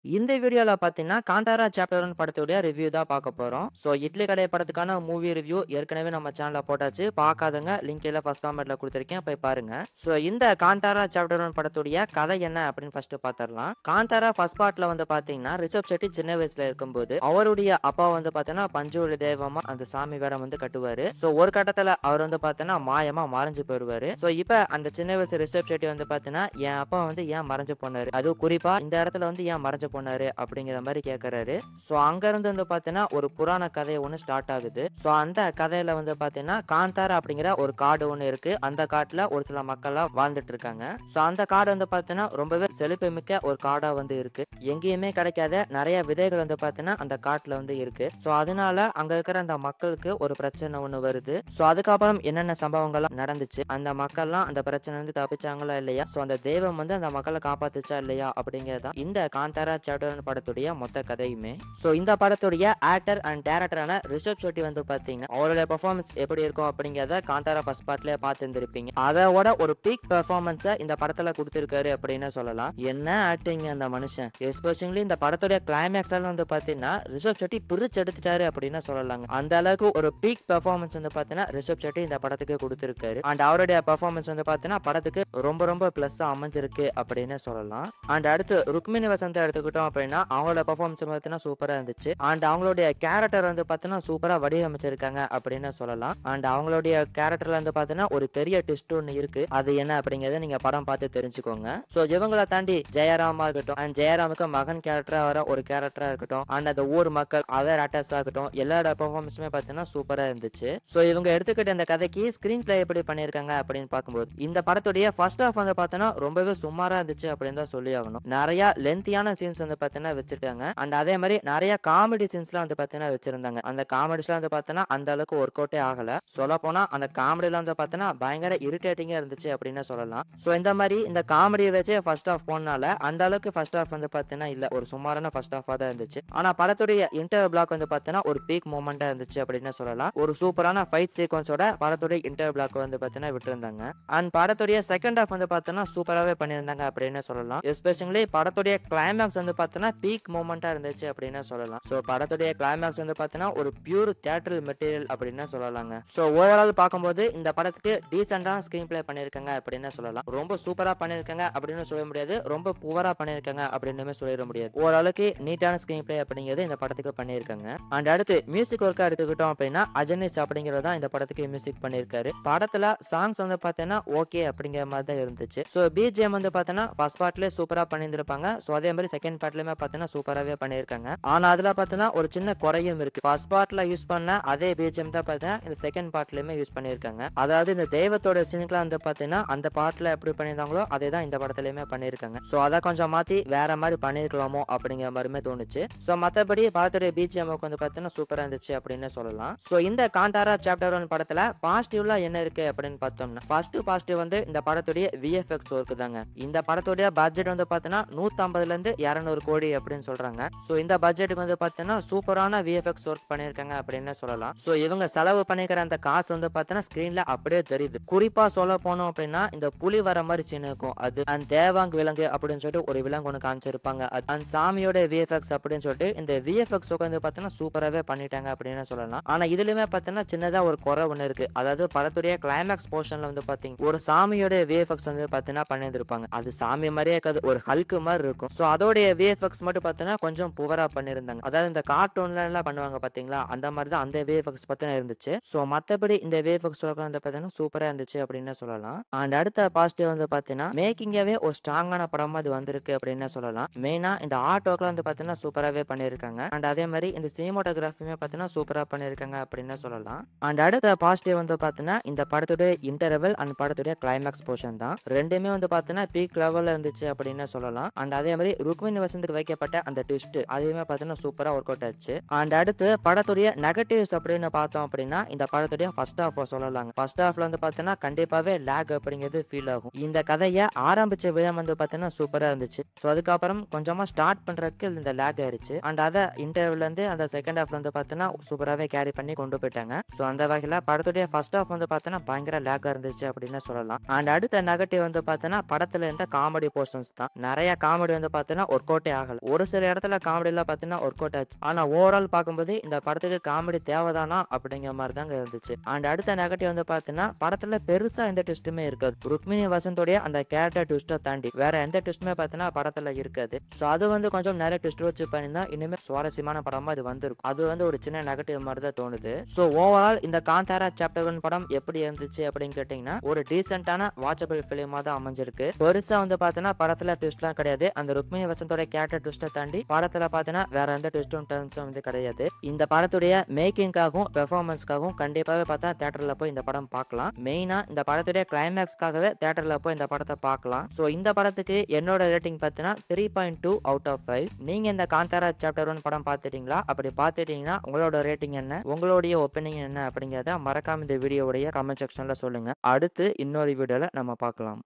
இந்த வீடியோல பார்த்தீங்கன்னா, காந்தாரா சாப்டர் 1 படத்துடைய ரிவ்யூ தான் பார்க்க போறோம். இட்லி கடை படத்துக்கான மூவி ரிவ்யூ ஏற்கனவே நம்ம சேனல்ல போட்டாச்சு. பார்க்காதவங்க லிங்க் கீழ ஃபர்ஸ்ட் கமெண்ட்ல குடுத்திருக்கேன். போய் பாருங்க. இந்த காந்தாரா சாப்டர் 1 படத்துடைய கதை என்ன அப்படின்னு ஃபர்ஸ்ட் பார்த்துரலாம். காந்தாரா ஃபர்ஸ்ட் பார்ட்ல வந்து பார்த்தீங்கன்னா, ரிஷப் செட்டி சின்ன வயசுல இருக்கும்போது, அவருடைய அப்பா வந்து பார்த்தீங்கன்னா, பஞ்சவலி தெய்வமா அந்த சாமி வேடம் வந்து கட்டுவாரு. ஒரு கட்டத்துல அவர் வந்து பார்த்தீங்கன்னா, மாயமா மறைஞ்சு போயிருவாரு. இப்ப அந்த சின்ன வயசு ரிஷப் செட்டி வந்து பார்த்தீங்கன்னா, என் அப்பா வந்து ஏன் மறைஞ்சு போனாரு? அதுவும் குறிப்பா இந்த இடத்துல வந்து ஏன் மறைஞ்சு போனாரு அப்படிங்கிற மாதிரி கேக்குறாரு. அங்க இருந்து வந்து பாத்தீங்கன்னா ஒரு புராண கதை ஒண்ணு ஸ்டார்ட் ஆகுது. அந்த கதையில வந்து பாத்தீங்கன்னா காந்தாரா அப்படிங்கிற ஒரு காடு ஒண்ணு இருக்கு. அந்த காட்டுல ஒரு சில மக்கள்லாம் வாழ்ந்துட்டு இருக்காங்க. அந்த காடு வந்து பாத்தீங்கன்னா ரொம்பவே செழிப்புமிக்க ஒரு காடா வந்து இருக்கு. எங்கேயுமே கிடைக்காத நிறைய விதைகள் வந்து பாத்தீங்கன்னா அந்த காட்டுல வந்து இருக்கு. அதனால அங்க இருக்கிற அந்த மக்களுக்கு ஒரு பிரச்சனை ஒண்ணு வருது. அதுக்கப்புறம் என்னென்ன சம்பவங்கள்லாம் நடந்துச்சு, அந்த மக்கள்லாம் அந்த பிரச்சனை வந்து தப்பிச்சாங்களா இல்லையா, அந்த தெய்வம் வந்து அந்த மக்களை காப்பாத்துச்சா இல்லையா அப்படிங்கறத இந்த காந்தாரா சாப்டர் படத்துடைய மொத்த கதையுமே. இந்த படத்துடைய ஆக்டர் அண்ட் டைரக்டரான ரிஷப் செட்டி வந்து பாத்தீங்கன்னா அவருடைய பெர்ஃபார்மன்ஸ் எப்படி இருக்கும் அப்படிங்கறத காந்தாரா ஃபர்ஸ்ட் பார்ட்லயே பார்த்திருந்திருப்பீங்க. அதோட ஒரு பீக் பெர்ஃபார்மன்ஸை இந்த படத்துல கொடுத்திருக்காரு அப்படின்னு சொல்லலாம். என்ன ஆக்டிங் அந்த மனுஷன், எஸ்பெஷலி இந்த படத்துடைய கிளைமேக்ஸ்ல வந்து பாத்தீங்கன்னா ரிஷப் செட்டி பிரிச்சு எடுத்துட்டாரு அப்படின்னு சொல்லலாங்க. அந்த அளவுக்கு ஒரு பீக் பெர்ஃபார்மன்ஸ் வந்து பாத்தீங்கன்னா ரிஷப் செட்டி இந்த படத்துக்கு கொடுத்திருக்காரு. அண்ட் அவருடைய பெர்ஃபார்மன்ஸ் வந்து பாத்தீங்கன்னா படத்துக்கு ரொம்ப ரொம்ப பிளஸ் அமைஞ்சிருக்கு அப்படின்னு சொல்லலாம். அண்ட் அடுத்து ருக்மிணி வசந்த் எடுத்துக்கிட்டோம் அப்படின்னா அவங்களோட பெர்ஃபார்மன்ஸ் பார்த்தீங்கன்னா சூப்பரா இருந்துச்சு. அண்ட் அவங்களுடைய கேரக்டர் வந்து பார்த்தீங்கன்னா சூப்பரா வடிவமைச்சிருக்காங்க அப்படின்னு சொல்லலாம். அண்ட் அவங்களுடைய கேரக்டர்ல வந்து பார்த்தீங்கன்னா ஒரு பெரிய ட்விஸ்ட் ஒன்று இருக்கு. அது என்ன அப்படிங்கறத நீங்க படம் பார்த்து தெரிஞ்சுக்கோங்க. இவங்களை தாண்டி ஜெயராமா இருக்கட்டும், அண்ட் ஜெயராமுக்கு மகன் கேரக்டரா வர ஒரு கேரக்டரா இருக்கட்டும், அண்ட் அந்த ஊர் மக்கள் அதர் ஆக்டர்ஸ் ஆகட்டும், எல்லாரோட பெர்ஃபார்மன்ஸுமே பார்த்தீங்கன்னா சூப்பரா இருந்துச்சு. இவங்க எடுத்துக்கிட்ட இந்த கதைக்கு ஸ்கிரீன் பிளே எப்படி பண்ணிருக்காங்க அப்படின்னு பார்க்கும்போது இந்த படத்துடைய ஃபர்ஸ்ட் ஹாஃப் வந்து பார்த்தீங்கன்னா ரொம்பவே சுமாரா இருந்துச்சு அப்படின்னு தான் சொல்லி ஆகணும். நிறைய லென்த்தியான சீன்ஸ் வந்து பார்த்தீங்கன்னா வச்சிருக்காங்க. அண்ட் அதே மாதிரி நிறைய காமெடி சீன்ஸ்லாம் வந்து பார்த்தீங்கன்னா வச்சிருந்தாங்க. அந்த காமெடிஸ்லாம் வந்து பார்த்தீங்கன்னா அந்த அளவுக்கு ஒர்க் அவுட்டே ஆகல. சொல்ல போனா அந்த காமெடிலாம் வந்து பார்த்தீங்கன்னா பயங்கர இரிட்டேட்டிங்கா இருந்துச்சு அப்படின்னு சொல்லலாம். இந்த மாதிரி இந்த காமெடியை வச்சு ஃபர்ஸ்ட் ஹாஃப் போனால அந்த அளவுக்கு ஃபர்ஸ்ட் ஹாஃப் வந்து பார்த்தீங்கன்னா இல்ல, ஒரு சுமாரான ஃபர்ஸ்ட் ஹாஃபா தான் இருந்துச்சு. ஆனா படத்துடைய இன்டர் பிளாக் வந்து பார்த்தீங்கன்னா ஒரு பீக் மூமெண்டா இருந்துச்சு அப்படின்னு சொல்லலாம். ஒரு சூப்பரான ஃபைட் சீக்வன்ஸோட படத்துடைய இன்டர் பிளாக் வந்து பார்த்தீங்கன்னா விட்டுருந்தாங்க. அண்ட் படத்துடைய செகண்ட் ஹாஃப் வந்து பார்த்தீங்கன்னா சூப்பராகவே பண்ணியிருந்தாங்க அப்படின்னு சொல்லலாம். எஸ்பெஷலி படத்துடைய கிளைமேக்ஸ் வந்து பார்த்தீங்கன்னா பீக் மூமெண்டா இருந்துச்சு அப்படின்னு சொல்லலாம். படத்துடைய கிளைமேக்ஸ் வந்து பார்த்தீங்கன்னா ஒரு பியூர் தியேட்டரல் மெட்டீரியல் அப்படின்னு சொல்லலாங்க. ஓவரால் பார்க்கும்போது இந்த படத்துக்கு டீசென்டான ஸ்கிரீன் பிளே பண்ணியிருக்காங்க அப்படின்னு சொல்லலாம். ரொம்ப சூப்பரா பண்ணியிருக்காங்க அப்படின்னு சொல்ல முடியாது, ரொம்ப புவரா பண்ணியிருக்காங்க அப்படின்னு சொல்லிட முடியாது. ஓரளவுக்கு நீட்டான ஸ்கிரீன் பிளே அப்படிங்கிறது இந்த படத்துக்கு பண்ணியிருக்காங்க. அண்ட் அடுத்து மியூசிக் ஒர்க்கா எடுத்துக்கிட்டோம் அப்படின்னா அஜனிஷ் அப்படிங்கிறது தான் இந்த படத்துக்கு மியூசிக் பண்ணியிருக்காரு. படத்துல சாங்ஸ் வந்து பார்த்தீங்கன்னா ஓகே அப்படிங்கிற மாதிரி தான் இருந்துச்சு. பிஜிஎம் வந்து பார்த்தீங்கன்னா ஃபர்ஸ்ட் பார்ட்லயே சூப்பரா பண்ணியிருந்திருப்பாங்க. அதே மாதிரி செகண்ட் பார்ட்லயுமே பார்த்தீங்கன்னா சூப்பராகவே பண்ணியிருக்காங்க. ஆனா அதுல பார்த்தீங்கன்னா ஒரு சின்ன குறையும் இருக்கு. ஃபர்ஸ்ட் பார்ட்ல யூஸ் பண்ண அதே பிஜிஎம் தான் பார்த்தீங்கன்னா இந்த செகண்ட் பார்ட்லயுமே யூஸ் பண்ணியிருக்காங்க. அதாவது இந்த தெய்வத்தோட சீனுக்குலாம் வந்து பார்த்தீங்கன்னா அந்த பார்ட்ல எப்படி பண்ணியிருந்தாங்களோ அதே தான் இந்த படத்துலயுமே பண்ணியிருக்காங்க. அதை கொஞ்சம் மாத்தி வேற மாதிரி பண்ணிருக்கலாமோ அப்படிங்கிற மாதிரிமே தோணுச்சு. மத்தபடி படத்துடைய பிஜிஎம் வந்து பார்த்தீங்கன்னா சூப்பரா இருந்துச்சு அப்படின்னு சொல்லலாம். இந்த காந்தாரா சாப்டர் 1 படத்துல பாசிட்டிவ்ல என்ன இருக்கு அப்படின்னு பார்த்தோம்னா ஃபர்ஸ்ட் பாசிட்டிவ் வந்து இந்த படத்துடைய விஎஃப்எக்ஸ் ஒர்க் தாங்க. இந்த படத்துடைய பட்ஜெட் வந்து பார்த்தீங்கன்னா 150ல இருந்து 200 கோடி அப்படின்னு சொல்றாங்க. இந்த பட்ஜெட்டுக்கு வந்து பார்த்தீங்கன்னா சூப்பரான விஎஃப்எக்ஸ் ஒர்க் பண்ணிருக்காங்க அப்படின்னு சொல்லலாம். இவங்க செலவு பண்ணிக்கிற அந்த காசு வந்து பார்த்தீங்கன்னா ஸ்கிரீன்ல அப்படியே தெரியுது. குறிப்பா சொல்ல போனோம் அப்படின்னா இந்த புலி வர மாதிரி சீன் இருக்கும். அது அந்த தேவாங் விலங்கு அப்படின்னு சொல்லிட்டு ஒரு விலங்கு ஒன்று காமிச்சிருப்பாங்க. அந்த சாமியோட விஎஃப்எக்ஸ் அப்படின்னு சொல்லிட்டு இந்த விஎஃப்எக்ஸ் வந்து பார்த்தீங்கன்னா சூப்பராகவே பண்ணிட்டாங்க அப்படின்னு சொல்லலாம். ஆனா இதுலயுமே பார்த்தீங்கன்னா சின்னதா ஒரு குறை ஒன்று இருக்கு. அதாவது படத்துடைய கிளைமேக்ஸ் போர்ஷன்ல வந்து பாத்தீங்க ஒரு சாமியோட விஎஃப்எக்ஸ் வந்து பார்த்தீங்கன்னா பண்ணியிருந்திருப்பாங்க. அது சாமி மாதிரியே இருக்காது, ஒரு ஹல்க் மாதிரி இருக்கும். அதோடைய விஎஃப்எக்ஸ் மட்டும் பார்த்தீங்கன்னா கொஞ்சம் புவரா பண்ணியிருந்தாங்க. அதாவது இந்த கார்ட்டூன்ல எல்லாம் பண்ணுவாங்க பாத்தீங்களா, அந்த மாதிரி தான் அந்த விஎஃப்எக்ஸ் பார்த்தீங்கன்னா இருந்துச்சு. மத்தபடி இந்த விஎஃப்எக்ஸ் வந்து பார்த்தீங்கன்னா சூப்பரா இருந்துச்சு அப்படின்னு சொல்லலாம். அண்ட் அடுத்த பாசிட்டிவ் வந்து பார்த்தீங்கன்னா மேக்கிங்காவே ஒரு ஸ்ட்ராங்கான படமா இது வந்திருக்கு அப்படின்னு சொல்லலாம். மெயினா இந்த ஆர்ட் ஒர்க்லாம் வந்து பார்த்தீங்கன்னா சூப்பராகவே பண்ணியிருக்காங்க. அண்ட் அதே மாதிரி இந்த சினிமோட்டோகிராஃபியுமே பார்த்தீங்கன்னா சூப்பரா பண்ணியிருக்காங்க அப்படின்னு சொல்லலாம். அண்ட் அடுத்த பாசிட்டிவ் வந்து பார்த்தீங்கன்னா இந்த படத்துடைய இன்டர்வல் அண்ட் படத்துடைய கிளைமேக்ஸ் போர்ஷன் தான். ரெண்டுமே வந்து பார்த்தீங்கன்னா பீக் லெவல்ல இருந்துச்சு அப்படின்னு சொல்லலாம். அண்ட் அதே மாதிரி ருக்மிணி வசந்துக்கு வைக்கப்பட்ட அந்த ட்விஸ்ட் அதுவுமே பார்த்தீங்கன்னா சூப்பரா ஒர்க் அவுட் ஆச்சு. அண்ட் அடுத்து படத்துடைய நெகட்டிவ்ஸ் அப்படின்னு பார்த்தோம் அப்படின்னா இந்த படத்துடைய ஃபர்ஸ்ட் ஹாஃப் சொல்லலாங்க. ஃபர்ஸ்ட் ஹாஃப்ல வந்து பார்த்தீங்கன்னா கண்டிப்பாவே லேக் அப்படிங்கிறது ஃபீல் ஆகும். இந்த கதையை ஆரம்பிச்ச விதம் வந்து பார்த்தீங்கன்னா சூப்பரா இருந்துச்சு. அதுக்கப்புறம் கொஞ்சமா ஸ்டார்ட் பண்றதுக்கு இந்த லேக் ஆயிருச்சு. அண்ட் அதை இன்டர்வல்ல இருந்து அந்த செகண்ட் ஹாஃப்ல வந்து பார்த்தீங்கன்னா சூப்பராகவே கேரி பண்ணி கொண்டு போயிட்டாங்க. அந்த வகையில படத்துடைய ஃபர்ஸ்ட் ஹாஃப் வந்து பார்த்தீங்கன்னா பயங்கர லேக்கா இருந்துச்சு அப்படின்னு சொல்லலாம். அண்ட் அடுத்த நெகட்டிவ் வந்து பார்த்தீங்கன்னா படத்துல இருந்த காமெடி போர்ஷன்ஸ் தான். நிறைய காமெடி வந்து பார்த்தீங்கன்னா ஒரு ஒர்க் அவுட்டே ஆகல. ஒரு சில இடத்துல காமெடிலாம் பார்த்தீங்கன்னா ஒர்க் அவுட் ஆச்சு. ஆனா ஓவரால் பார்க்கும்போது இந்த படத்துக்கு காமெடி தேவைதானா அப்படிங்கிற மாதிரி தாங்க இருந்துச்சு. அண்ட் அடுத்த நெகட்டிவ் வந்து பார்த்தீங்கன்னா படத்துல பெருசா எந்த ட்விஸ்ட்டுமே இருக்காது. ருக்மிணி வசந்தோடைய அந்த கேரக்டர் ட்விஸ்ட்டை தாண்டி வேற எந்த ட்விஸ்ட்டுமே பார்த்தீங்கன்னா படத்துல இருக்காது. ஸோ அது வந்து கொஞ்சம் நிறைய ட்விஸ்ட் வச்சு பண்ணியிருந்தா இனிமே சுவாரஸ்யமான படமா இது வந்திருக்கும். அது வந்து ஒரு சின்ன நெகட்டிவ் மாதிரி தான் தோணுது. ஸோ ஓவரால் இந்த காந்தாரா சாப்டர் 1 படம் எப்படி இருந்துச்சு அப்படின்னு கேட்டீங்கன்னா ஒரு டீசென்டான வாட்சபிள் ஃபிலிமா தான் அமைஞ்சிருக்கு. பெருசா வந்து பார்த்தீங்கன்னா படத்துல ட்விஸ்ட்லாம் கிடையாது. அந்த ருக்மிணி வசந்தோட கேரக்டர் ட்விஸ்ட்டை தாண்டி படத்துல பார்த்தீங்கன்னா வேற எந்த ட்விஸ்டும் டர்ன்ஸும் வந்து கிடையாது. இந்த படத்துடைய மேக்கிங்காகவும் பெர்ஃபார்மன்ஸ்க்காகவும் கண்டிப்பாவே பார்த்தா தியேட்டர்ல போய் இந்த படம் பார்க்கலாம். மெயினா இந்த படத்துடைய கிளைமேக்ஸ்க்காகவே தியேட்டர்ல போய் இந்த படத்தை பார்க்கலாம். ஸோ இந்த படத்துக்கு என்னோட ரேட்டிங் பார்த்தீங்கன்னா 3.2 அவுட் ஆஃப் 5. நீங்க இந்த காந்தாரா சாப்டர் 1 படம் பார்த்துட்டீங்களா? அப்படி பார்த்துட்டீங்கன்னா உங்களோட ரேட்டிங் என்ன? உங்களுடைய ஒப்பீனியன் என்ன அப்படிங்கிறத மறக்காம இந்த வீடியோவுடைய கமெண்ட் செக்ஷன்ல சொல்லுங்க. அடுத்து இன்னொரு வீடியோல நம்ம பார்க்கலாம்.